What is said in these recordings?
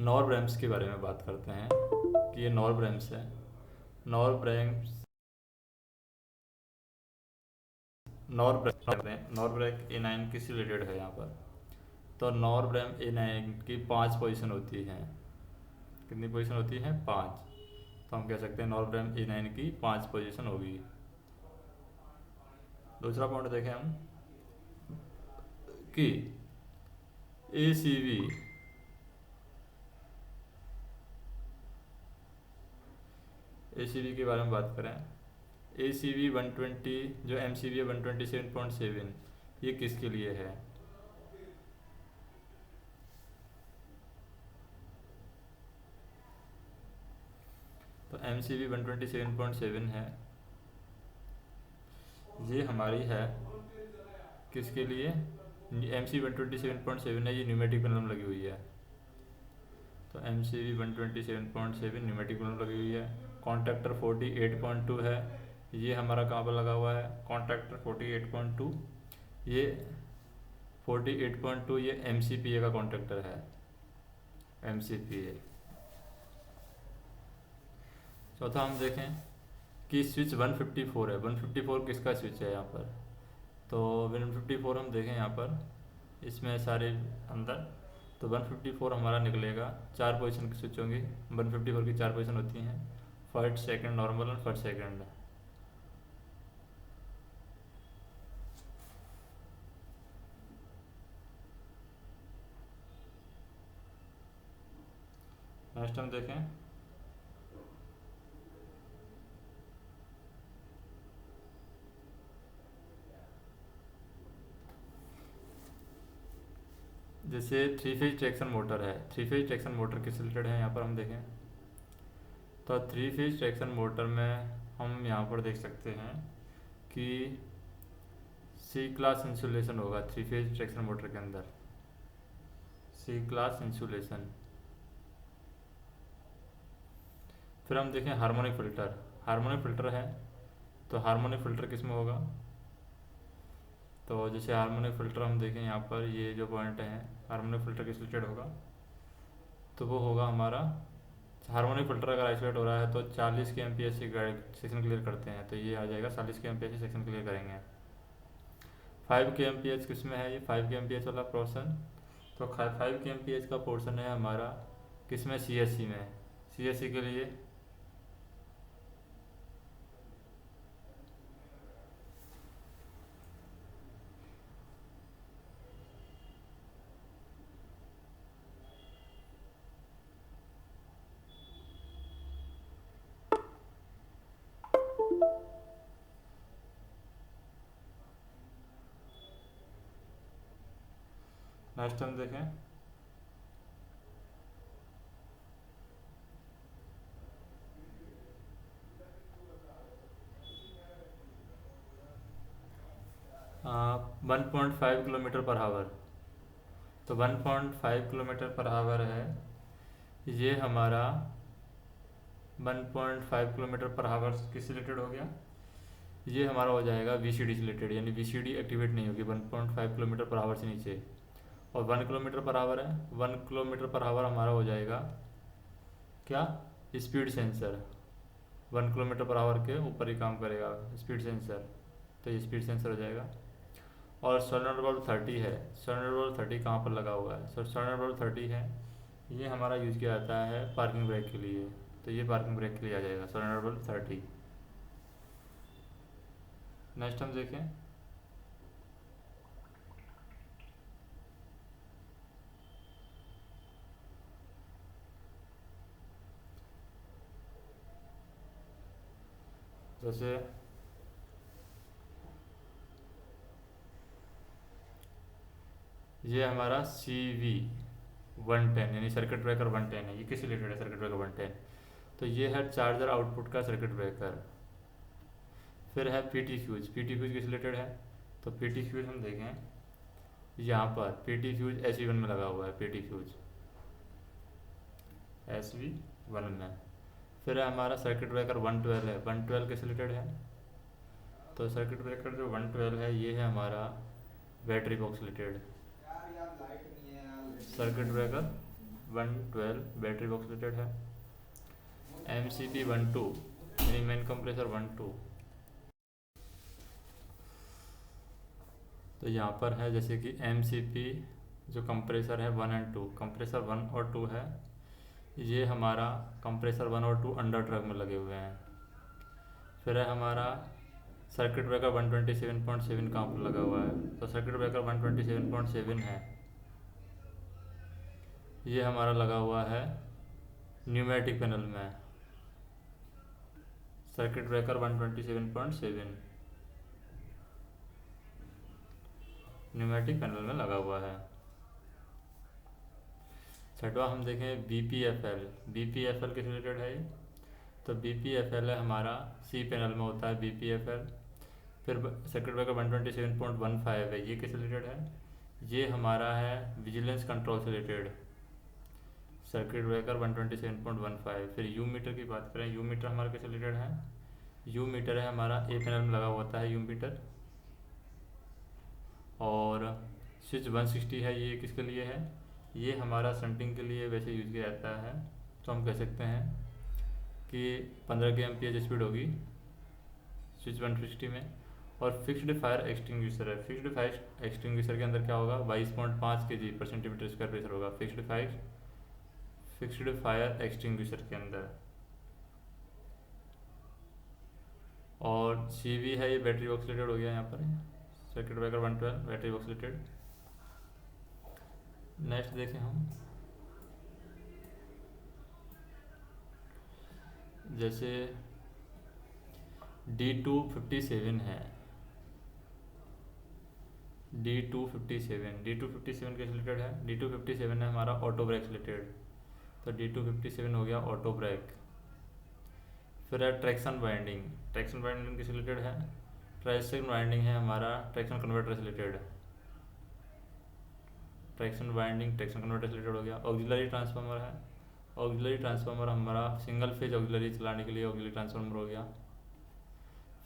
नॉर्ब rams के बारे में बात करते हैं कि ये नॉर्ब रैम्स है। नॉर्ब रैम्स नॉर्ब रैक ए नाइन किससे रिलेटेड है यहाँ पर। तो नॉर्ब रैम ए नाइन की 5 पोजीशन होती हैं। कितनी पोजीशन होती है? 5। तो हम कह सकते हैं नॉर्ब रैम ए नाइन की 5 पोजीशन होगी। दूसरा पॉइंट देखें हम कि ए सी वी के बारे में बात करें। ए सी वी 120 जो एम सी वी है 127.7, ये किसके लिए है? तो एम सी वी 127.7 है, ये हमारी है किसके लिए? एम सी 127.7 है, ये न्यूमेटिक पैनल में लगी हुई है। तो M C V 127.7 pneumatic panel में लगी हुई है। कॉन्ट्रैक्टर 48.2 है, ये हमारा कहाँ पर लगा हुआ है? कॉन्ट्रैक्टर 48.2, ये 48.2 ये एम सी पी ए का कॉन्ट्रैक्टर है, एम सी पी ए। चौथा हम देखें कि स्विच 154 है। 154 किसका स्विच है यहाँ पर? तो 154 हम देखें यहाँ पर, इसमें सारे अंदर, तो 154 हमारा निकलेगा। 4 पोजीशन की स्विच होंगी। 154 की 4 पोजीशन होती हैं, फर्स्ट सेकंड नॉर्मल और फर्स्ट सेकंड। नेक्स्ट हम देखें जैसे 3 फेज ट्रैक्शन मोटर है। 3 फेज ट्रैक्शन मोटर किस रिलेटेड है यहाँ पर हम देखें। तो 3 फेज ट्रैक्शन मोटर में हम यहाँ पर देख सकते हैं कि सी क्लास इंसुलेशन होगा 3 फेज ट्रैक्शन मोटर के अंदर, सी क्लास इंसुलेशन। फिर हम देखें हार्मोनिक फ़िल्टर। हार्मोनिक फ़िल्टर है, तो हार्मोनिक फ़िल्टर किस में होगा? तो जैसे हार्मोनिक फ़िल्टर हम देखें यहाँ पर, ये जो पॉइंट है हार्मोनिक फ़िल्टर किस रिलेटेड होगा, तो वो होगा हमारा हार्मोनिक फ़िल्टर। अगर आइसोलेट हो रहा है तो 40 के एम से सेक्शन क्लियर करते हैं, तो ये आ जाएगा 40 के एम से सेक्शन क्लियर करेंगे। 5 के एम किस में है? ये 5 के एम वाला पोर्सन, तो 5 के एम का पोर्सन है हमारा किस में? सी एस सी में। सी एस सी के लिए नेक्स्ट हम देखें 1.5 किलोमीटर पर आवर। तो 1.5 किलोमीटर पर आवर है, ये हमारा 1.5 किलोमीटर पर आवर किस रिलेटेड हो गया? ये हमारा हो जाएगा वी सी डी से रिलेटेड, यानी वी सी डी एक्टिवेट नहीं होगी 1.5 किलोमीटर पर आवर से नीचे। और 1 किलोमीटर पर आवर है, 1 किलोमीटर पर आवर हमारा हो जाएगा क्या? Speed sensor. 1 kilometre per hour के ऊपर ही काम करेगा स्पीड सेंसर, तो ये स्पीड सेंसर हो जाएगा। और सोलेनोइड बल्ब 30 है। सोलेनोइड बल्ब 30 कहाँ पर लगा हुआ है? सोलेनोइड बल्ब 30 है, ये हमारा यूज किया जाता है पार्किंग ब्रेक के लिए, तो ये पार्किंग ब्रेक के लिए आ जाएगा सोलेनोइड बल्ब 30। नेक्स्ट हम देखें जैसे ये हमारा सी वी 110 यानी सर्किट ब्रेकर 110 है, ये किस रिलेटेड है? सर्किट ब्रेकर 110, तो ये है चार्जर आउटपुट का सर्किट ब्रेकर। फिर है P T fuse. P T fuse किस रिलेटेड है? तो पी टी फ्यूज हम देखें यहाँ पर, P T fuse S V one में लगा हुआ है, P T fuse S V one में। फिर है हमारा सर्किट ब्रेकर 112 है। 112 किस रिलेटेड है? तो सर्किट ब्रेकर जो 112 है, ये है हमारा battery box related. Circuit breaker 112 battery box related है। MCP 12 यानी मेन कंप्रेसर 12, तो यहाँ पर है जैसे कि MCP जो कंप्रेसर है 1 एंड 2, कंप्रेसर 1 और 2 है, ये हमारा कंप्रेसर 1 और 2 अंडर ट्रक में लगे हुए हैं। फिर है हमारा सर्किट ब्रेकर 127.7 कहाँ पर लगा हुआ है, तो सर्किट ब्रेकर 127.7 है, ये हमारा लगा हुआ है न्यूमेटिक पैनल में। सर्किट ब्रेकर 127.7 न्यूमेटिक पैनल में लगा हुआ है। छठवा हम देखें BPFL। BPFL किस रिलेटेड है ये, तो BPFL है हमारा C पैनल में होता है BPFL। फिर सर्किट ब्रेकर 127.15 है, ये किस रिलेटेड है, ये हमारा है विजिलेंस कंट्रोल से रिलेटेड, सर्किट ब्रेकर 127.15। फिर यू मीटर की बात करें, यू मीटर हमारा किस रिलेटेड है, यू मीटर है हमारा A पैनल में लगा होता है यू मीटर। और स्विच 160 है, ये किसके लिए है, ये हमारा शंटिंग के लिए वैसे यूज किया जाता है। तो हम कह सकते हैं कि 15 के एम्पियर स्पीड होगी स्विच 160 में। और फिक्स्ड फायर एक्सटिंग्विशर है, फिक्स्ड फायर एक्सटिंग्विशर के अंदर क्या होगा, 22.5 kg पर सेंटीमीटर स्क्वायर प्रेशर होगा फिक्स्ड फायर एक्सटिंग्विशर के अंदर। और CV है, ये बैटरी बॉक्स रिलेटेड हो गया यहाँ पर, circuit breaker 112 battery box related. Next देखें हम, जैसे D257 है, D257 के रिलेटेड है, D257 है हमारा ऑटो ब्रेक रिलेटेड, तो D257 हो गया ऑटो ब्रेक। फिर है ट्रैक्शन वाइंडिंग, ट्रैक्शन वाइंडिंग किस रिलेटेड है, ट्रैक्शन वाइंडिंग है हमारा ट्रैक्शन कन्वर्टर से related, traction winding traction converter से रिलेटेड हो गया। ऑक्सिलरी ट्रांसफार्मर है, ऑक्सिलरी ट्रांसफार्मर हमारा सिंगल फेज ऑक्सिलरी चलाने के लिए ऑक्सिलरी ट्रांसफार्मर हो गया।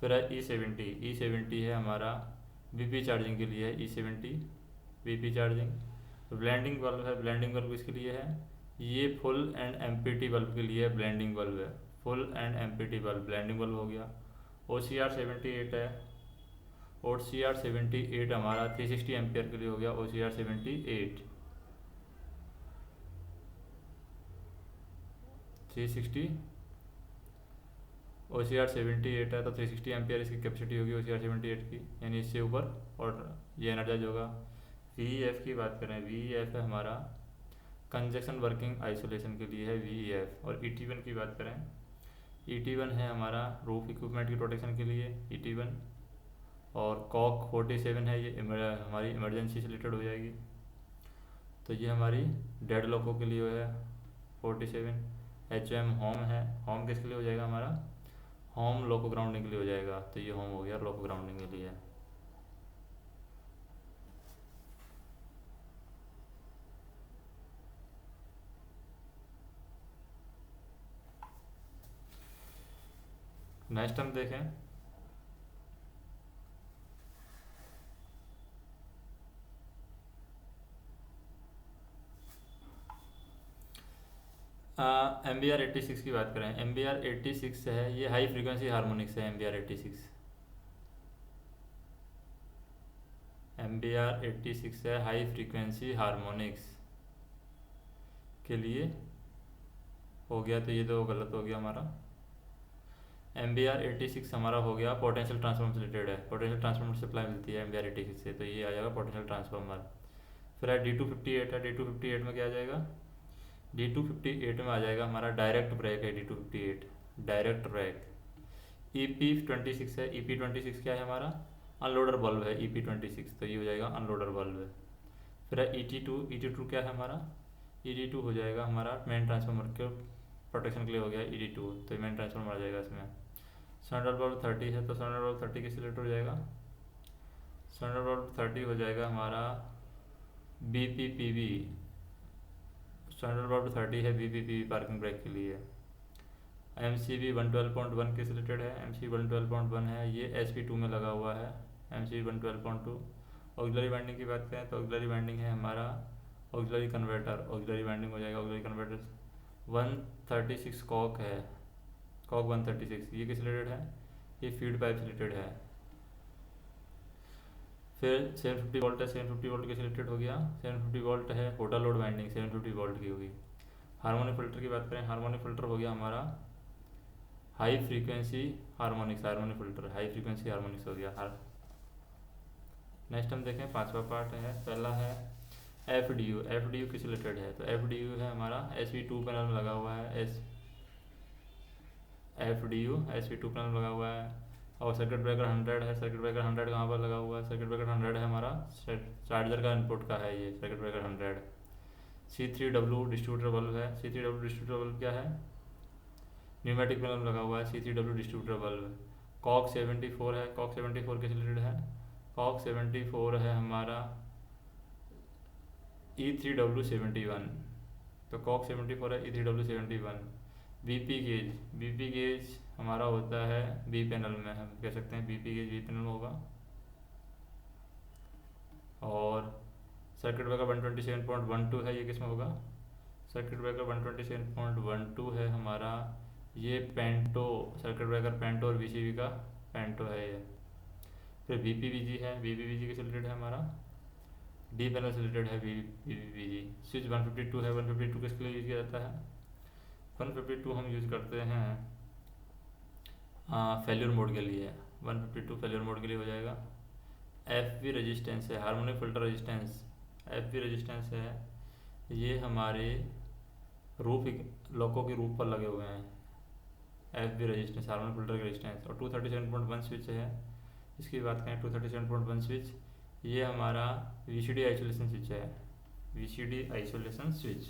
फिर है E70 है हमारा BP चार्जिंग के लिए है, E70 BP charging. Blending bulb है, ब्लेंडिंग बल्ब किसके लिए है, ये फुल एंड एम्पटी बल्ब के लिए ब्लेंडिंग बल्ब है, full and empty bulb blending bulb हो गया। OCR 78 है, OCR 78 हमारा 360 एम्पियर के लिए हो गया, OCR 78 360 OCR 78 है, तो 360 एम्पियर इसकी कैपेसिटी होगी OCR 78 की, यानी इससे ऊपर और ये एनर्जाइज होगा। VEF की बात करें, VEF है हमारा कंजक्शन वर्किंग आइसोलेशन के लिए है VEF। और ET1 की बात करें, ET1 है हमारा रूफ इक्विपमेंट की प्रोटेक्शन के लिए ET1। और कॉक 47 है, ये हमारी इमरजेंसी से रिलेटेड हो जाएगी, तो ये हमारी डेड लॉकों के लिए है 47। HM होम है, होम किसके लिए हो जाएगा हमारा, होम लोको ग्राउंडिंग के लिए हो जाएगा, तो ये होम हो गया लोको ग्राउंडिंग के लिए। नेक्स्ट हम देखें MBR 86 की बात करें, MBR 86 है, ये हाई फ्रीक्वेंसी हार्मोनिक्स है। MBR 86 है हाई फ्रीक्वेंसी हार्मोनिक्स के लिए हो गया, तो ये तो गलत हो गया हमारा। MBR 86 हमारा हो गया पोटेंशियल ट्रांसफार्मर से रिलेटेड है, पोटेंशियल ट्रांसफार्मर सप्लाई मिलती है MBR 86 से, तो ये आ जाएगा पोटेंशियल ट्रांसफार्मर। फिर है D258 है, D258 में क्या आ जाएगा, D258 में आ जाएगा हमारा डायरेक्ट ब्रेक है, D258 डायरेक्ट ब्रेक। EP26 है, EP26 क्या है हमारा अनलोडर बल्ब है EP26, तो ये हो जाएगा अनलोडर बल्ब। फिर है ET2 क्या है हमारा, ET2 हो जाएगा हमारा मेन ट्रांसफार्मर के प्रोटेक्शन के लिए हो गया ET2, तो मेन ट्रांसफार्मर आ जाएगा इसमें। स्टैंडर्ड बल्ब 30 है, तो स्टैंडर्ड बल्ब 30 किस रिलेटेड हो जाएगा, स्टैंडर्ड बल्ब 30 हो जाएगा हमारा BPPB, स्टैंडर्ड बल्ब 30 है BPPB पार्किंग ब्रेक के लिए। MCB 112.1 किस रिलेटेड है, MCB 112.1 है, ये SP2 में लगा हुआ है MCB 112.2। ऑक्सिलरी वाइंडिंग की बात करें तो ऑक्सिलरी वाइंडिंग है हमारा ऑक्सिलरी कन्वर्टर, ऑक्सिलरी वाइंडिंग हो जाएगा, ऑक्सिलरी कन्वर्टर 136 कॉक है, कॉक 136, ये किस रिलेटेड है, ये फीड पाइप से रिलेटेड है। फिर 750 वोल्ट है, 750 वोल्ट किस रिलेटेड हो गया, 750 वोल्ट है होटल लोड वाइंडिंग 750 वोल्ट की होगी। हार्मोनिक फिल्टर की बात करें, हार्मोनिक फिल्टर हो गया हमारा high frequency harmonics, harmonic filter high frequency harmonics हो गया। नेक्स्ट हम देखें पांचवा पार्ट है, पहला है F D you. F D you किस रिलेटेड है, तो एफ डी यू है हमारा SV2 पैनल में लगा हुआ है, F D you SV2 panel में लगा हुआ है। और सर्किट ब्रेकर 100 है, सर्किट ब्रेकर 100 कहाँ पर लगा हुआ है, सर्किट ब्रेकर 100 है हमारा चार्जर का इनपुट का है, ये circuit breaker 100। C3W distributor bulb है, C3W डिस्ट्रीब्यूटर बल्ब क्या है, न्यूमेटिक पैनल में लगा हुआ है C3W डिस्ट्रीब्यूटर बल्ब। कॉक 74 है, कॉक 74 किस रिलेटेड है, कॉक 74 है हमारा E3W71, तो कॉक 74 है E3W71। BP gauge, BP gauge हमारा होता है बी पैनल में, हम कह सकते हैं बीपी गेज बी पैनल में होगा। और सर्किट ब्रेकर 127.12 है, ये किस में होगा, सर्किट ब्रेकर 127.12 है हमारा, ये पेंटो सर्किट ब्रेकर पेंटो और VCV का पेंटो है ये। फिर VPVG है, VPVG किस रिलेटेड है हमारा, डी पैनल से रिलेटेड है VPVG। स्विच 152 है, 152 किसके लिए यूज़ किया जाता है, 152 हम यूज़ करते हैं फेल्यूर मोड के लिए, 152 फेल्यूर मोड के लिए हो जाएगा। FV रेजिस्टेंस है, harmonic filter resistance, FV resistance है, ये हमारे रूफ लॉकों के रूफ पर लगे हुए हैं, FV रेजिस्टेंस हार्मोनिक फिल्टर का रेजिस्टेंस। और 237.1 स्विच है, इसकी बात करें 237.1 स्विच, ये हमारा VCD आइसोलेशन स्विच है, VCD आइसोलेशन स्विच।